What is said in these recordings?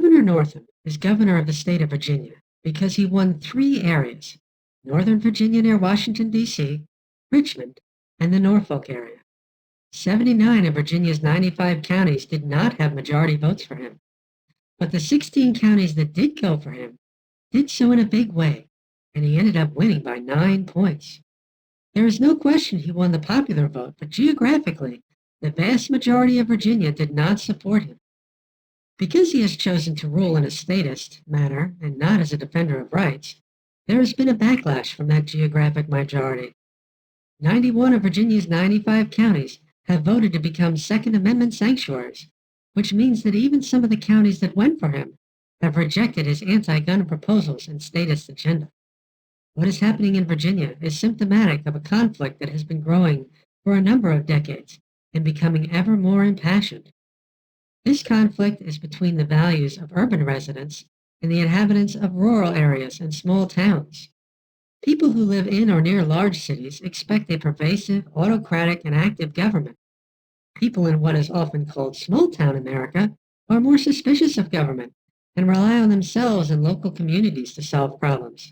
Governor Northam is governor of the state of Virginia because he won three areas: Northern Virginia near Washington, D.C., Richmond, and the Norfolk area. 79 of Virginia's 95 counties did not have majority votes for him, but the 16 counties that did go for him did so in a big way, and he ended up winning by 9 points. There is no question he won the popular vote, but geographically, the vast majority of Virginia did not support him. Because he has chosen to rule in a statist manner and not as a defender of rights, there has been a backlash from that geographic majority. 91 of Virginia's 95 counties have voted to become Second Amendment sanctuaries, which means that even some of the counties that went for him have rejected his anti-gun proposals and statist agenda. What is happening in Virginia is symptomatic of a conflict that has been growing for a number of decades and becoming ever more impassioned. This conflict is between the values of urban residents and the inhabitants of rural areas and small towns. People who live in or near large cities expect a pervasive, autocratic, and active government. People in what is often called small town America are more suspicious of government and rely on themselves and local communities to solve problems.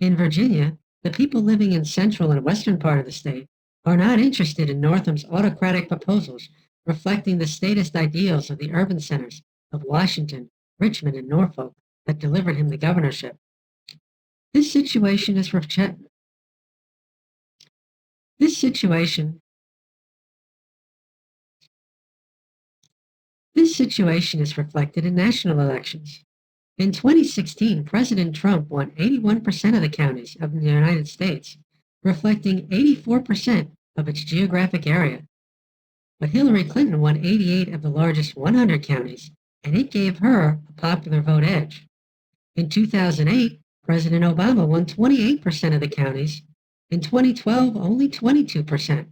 In Virginia, the people living in central and western part of the state are not interested in Northam's autocratic proposals reflecting the statist ideals of the urban centers of Washington, Richmond, and Norfolk that delivered him the governorship. This situation is this situation this situation is reflected in national elections. In 2016, President Trump won 81% of the counties of the United States, reflecting 84% of its geographic area. But Hillary Clinton won 88 of the largest 100 counties, and it gave her a popular vote edge. In 2008, President Obama won 28% of the counties. In 2012, only 22%.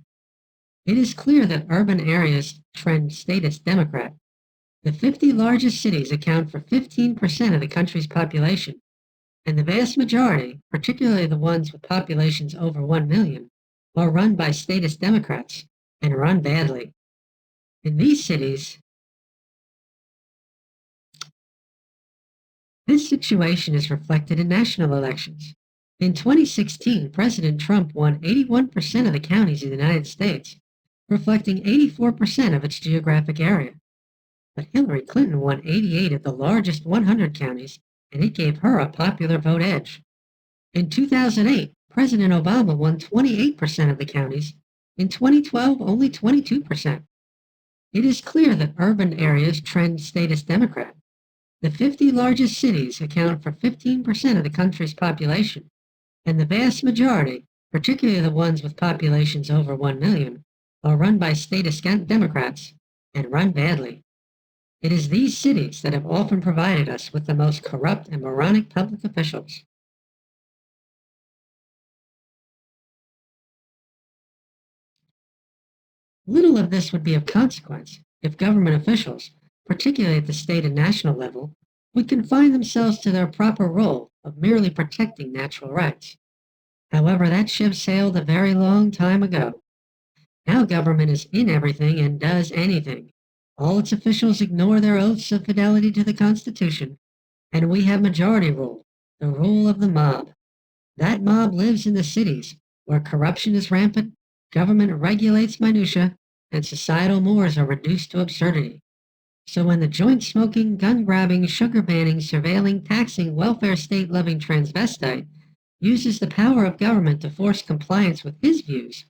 It is clear that urban areas trend statist Democrat. The 50 largest cities account for 15% of the country's population, and the vast majority, particularly the ones with populations over 1 million, are run by statist Democrats and run badly. In these cities, this situation is reflected in national elections. In 2016, President Trump won 81% of the counties in the United States, reflecting 84% of its geographic area. But Hillary Clinton won 88 of the largest 100 counties, and it gave her a popular vote edge. In 2008, President Obama won 28% of the counties. In 2012, only 22%. It is clear that urban areas trend statist Democrat. The 50 largest cities account for 15% of the country's population, and the vast majority, particularly the ones with populations over 1 million, are run by statist Democrats and run badly. It is these cities that have often provided us with the most corrupt and moronic public officials. Little of this would be of consequence if government officials, particularly at the state and national level, would confine themselves to their proper role of merely protecting natural rights. However, that ship sailed a very long time ago. Now government is in everything and does anything. All its officials ignore their oaths of fidelity to the Constitution, and we have majority rule, the rule of the mob. That mob lives in the cities, where corruption is rampant, government regulates minutia, and societal mores are reduced to absurdity. So when the joint-smoking, gun-grabbing, sugar-banning, surveilling, taxing, welfare state-loving transvestite uses the power of government to force compliance with his views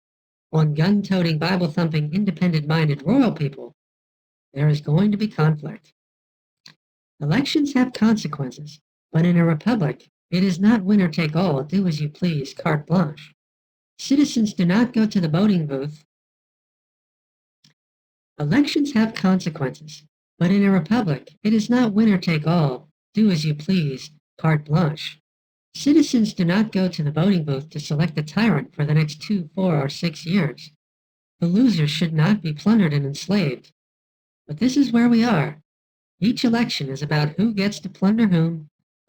on gun-toting, Bible-thumping, independent-minded royal people, there is going to be conflict. Elections have consequences, but in a republic, it is not winner take all, do as you please, carte blanche. Citizens do not go to the voting booth. Elections have consequences, but in a republic, it is not winner take all, do as you please, carte blanche. Citizens do not go to the voting booth to select a tyrant for the next 2, 4, or 6 years. The losers should not be plundered and enslaved. But this is where we are. Each election is about who gets to plunder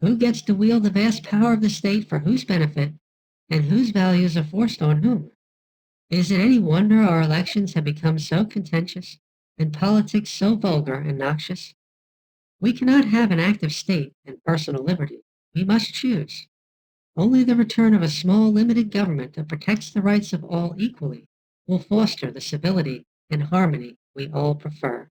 who gets to wield the vast power of the state for whose benefit, and whose values are forced on whom. Is it any wonder our elections have become so contentious and politics so vulgar and noxious? We cannot have an active state and personal liberty. We must choose. Only the return of a small, limited government that protects the rights of all equally will foster the civility and harmony we all prefer.